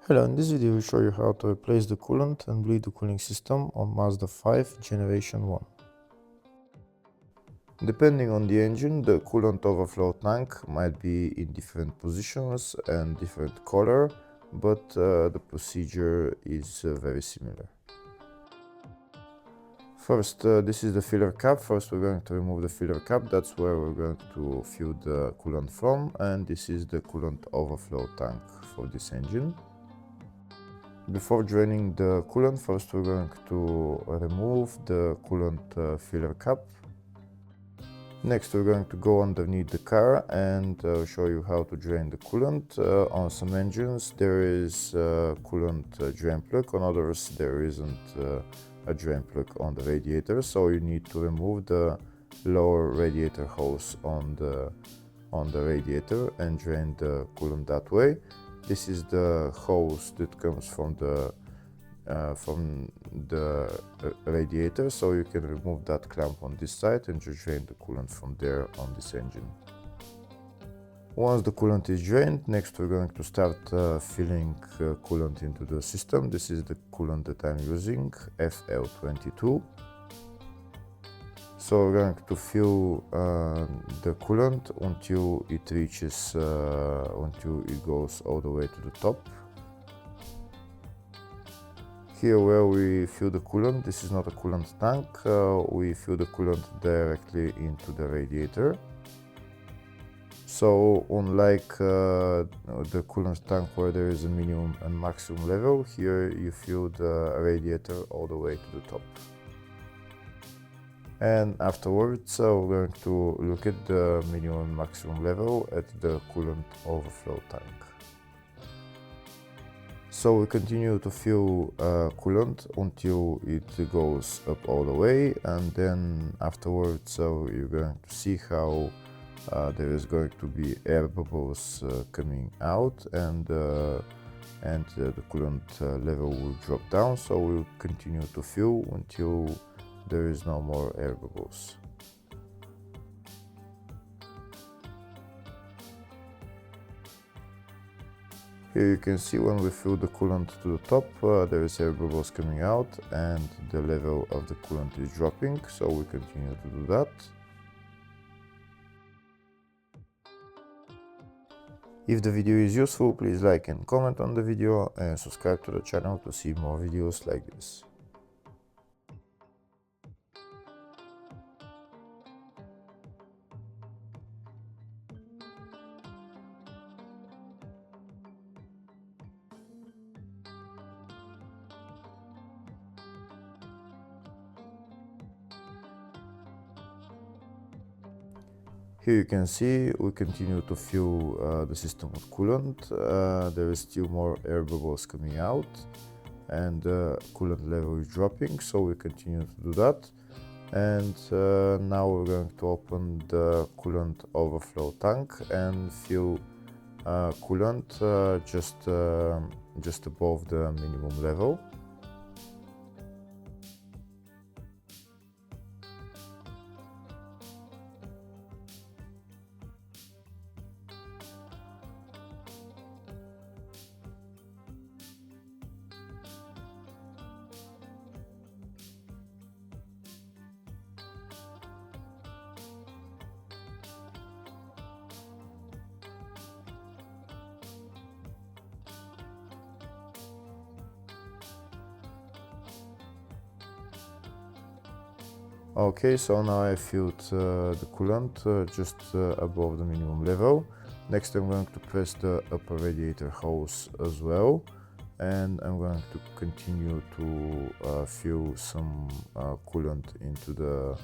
Hello, in this video we show you how to replace the coolant and bleed the cooling system on Mazda 5 Generation 1. Depending on the engine, the coolant overflow tank might be in different positions and different color, but the procedure is very similar. First, this is the filler cap. First we're going to remove the filler cap, that's where we're going to fill the coolant from, and this is the coolant overflow tank for this engine. Before draining the coolant, first we're going to remove the coolant filler cap. Next we're going to go underneath the car and show you how to drain the coolant. On some engines there is a coolant drain plug, on others there isn't a drain plug on the radiator, so you need to remove the lower radiator hose on the radiator and drain the coolant that way. This is the hose that comes from the radiator, so you can remove that clamp on this side and just drain the coolant from there on this engine. Once the coolant is drained, next we're going to start filling coolant into the system. This is the coolant that I'm using, FL22. So we're going to fill the coolant until it reaches, until it goes all the way to the top. Here where we fill the coolant, this is not a coolant tank, we fill the coolant directly into the radiator. So unlike the coolant tank where there is a minimum and maximum level, here you fill the radiator all the way to the top. And afterwards we're going to look at the minimum and maximum level at the coolant overflow tank. So we continue to fill coolant until it goes up all the way, and then afterwards you're going to see how there is going to be air bubbles coming out, and the coolant level will drop down. So we'll continue to fill until there is no more air bubbles. Here you can see when we fill the coolant to the top, there is air bubbles coming out and the level of the coolant is dropping, so we continue to do that. If the video is useful, please like and comment on the video and subscribe to the channel to see more videos like this. Here you can see we continue to fill the system with coolant. There is still more air bubbles coming out and the coolant level is dropping, so we continue to do that. And now we're going to open the coolant overflow tank and fill coolant just above the minimum level. Okay, so now I filled the coolant just above the minimum level. Next I'm going to press the upper radiator hose as well, and I'm going to continue to fill some coolant into the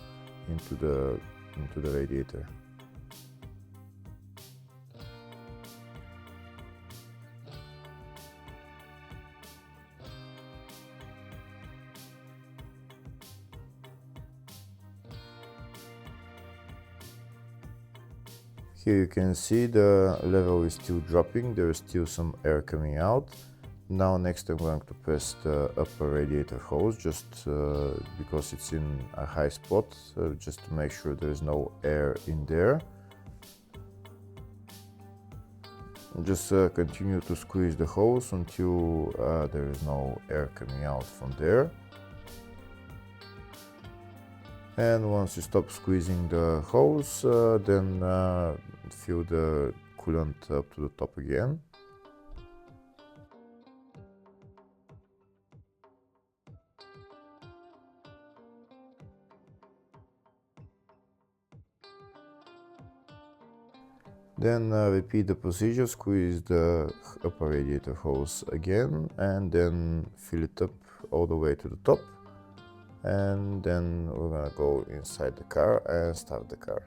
radiator. Here you can see the level is still dropping, there is still some air coming out. Now next I'm going to press the upper radiator hose just because it's in a high spot, just to make sure there is no air in there. Just continue to squeeze the hose until there is no air coming out from there. And once you stop squeezing the hose, then fill the coolant up to the top again. Then repeat the procedure, squeeze the upper radiator hose again, and then fill it up all the way to the top. And then we're gonna go inside the car and start the car.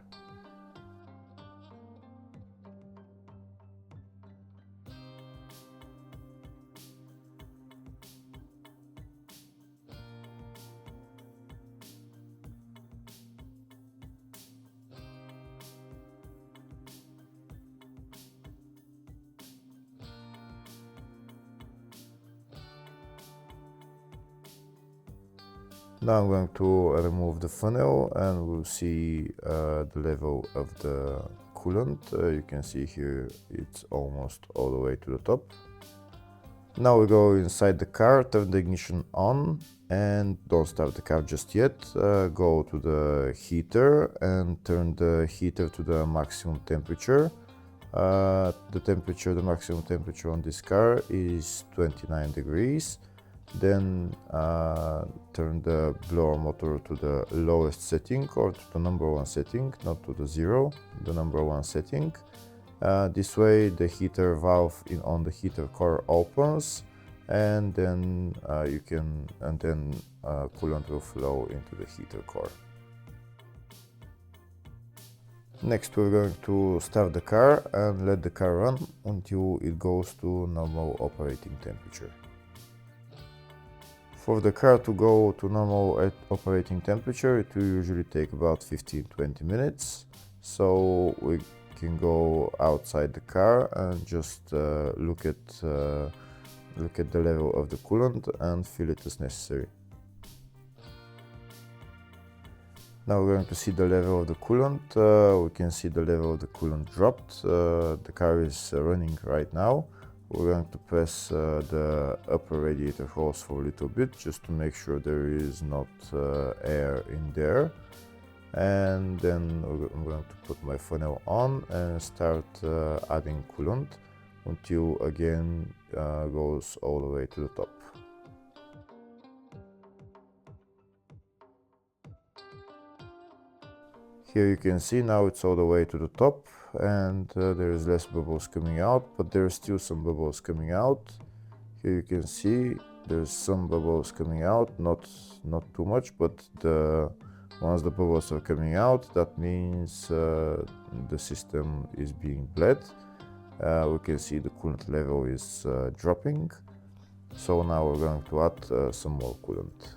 Now I'm going to remove the funnel and we'll see the level of the coolant. You can see here it's almost all the way to the top. Now we go inside the car, turn the ignition on and don't start the car just yet. Go to the heater and turn the heater to the maximum temperature. The maximum temperature on this car is 29 degrees. Then turn the blower motor to the lowest setting or to the number one setting, not to the 0, the number one setting. This way the heater valve on the heater core opens, and then coolant will flow into the heater core. Next we're going to start the car and let the car run until it goes to normal operating temperature. For the car to go to normal operating temperature, it will usually take about 15-20 minutes. So we can go outside the car and just look at the level of the coolant and fill it as necessary. Now we're going to see the level of the coolant. We can see the level of the coolant dropped. The car is running right now. We're going to press the upper radiator hose for a little bit just to make sure there is not air in there. And then I'm going to put my funnel on and start adding coolant until again goes all the way to the top. Here you can see now it's all the way to the top, and there is less bubbles coming out, but there are still some bubbles coming out. Here you can see there's some bubbles coming out, not too much, but once the bubbles are coming out, that means the system is being bled. We can see the coolant level is dropping. So now we're going to add some more coolant.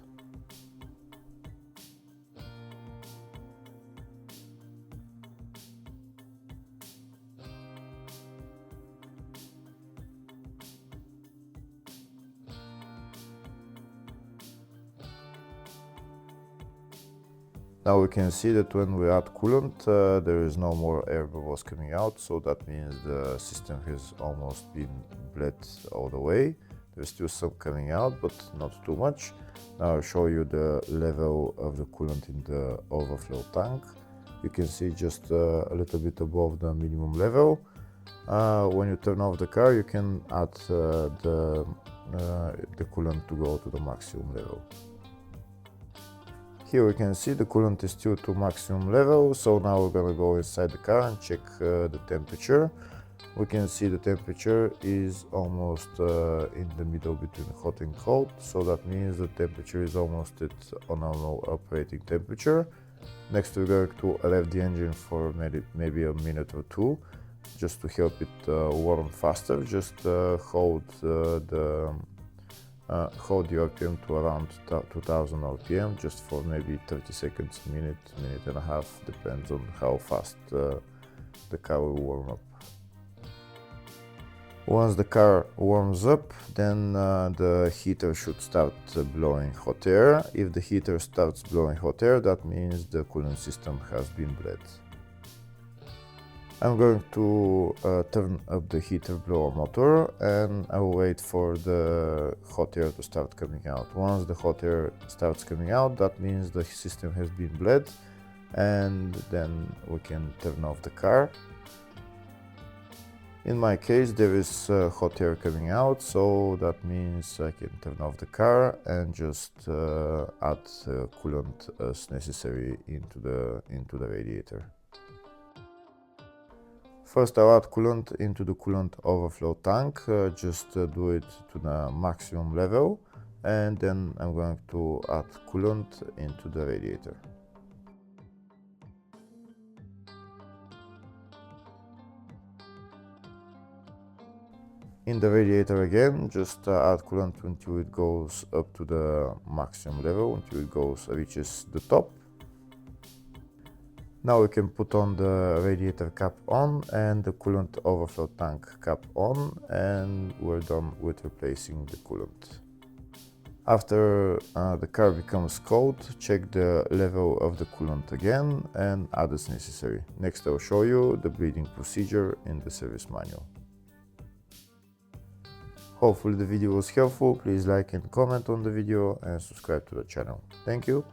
Now we can see that when we add coolant, there is no more air bubbles coming out, so that means the system has almost been bled all the way. There's still some coming out, but not too much. Now I'll show you the level of the coolant in the overflow tank. You can see just a little bit above the minimum level. When you turn off the car, you can add the coolant to go to the maximum level. Here we can see the coolant is still to maximum level, so now we're gonna go inside the car and check the temperature. We can see the temperature is almost in the middle between hot and cold, so that means the temperature is almost at normal operating temperature. Next we're going to rev the engine for maybe a minute or two, just to help it warm faster. Just hold the RPM to around 2000 RPM just for maybe 30 seconds, minute and a half, depends on how fast the car will warm up. Once the car warms up, then the heater should start blowing hot air. If the heater starts blowing hot air, that means the coolant system has been bled. I'm going to turn up the heater blower motor, and I will wait for the hot air to start coming out. Once the hot air starts coming out, that means the system has been bled, and then we can turn off the car. In my case, there is hot air coming out, so that means I can turn off the car and just add coolant as necessary into the radiator. First, I'll add coolant into the coolant overflow tank, just do it to the maximum level, and then I'm going to add coolant into the radiator. In the radiator again, just add coolant until it goes up to the maximum level, until it reaches the top. Now we can put on the radiator cap on and the coolant overflow tank cap on, and we're done with replacing the coolant. After the car becomes cold, check the level of the coolant again and add as necessary. Next I'll show you the bleeding procedure in the service manual. Hopefully the video was helpful. Please like and comment on the video and subscribe to the channel. Thank you.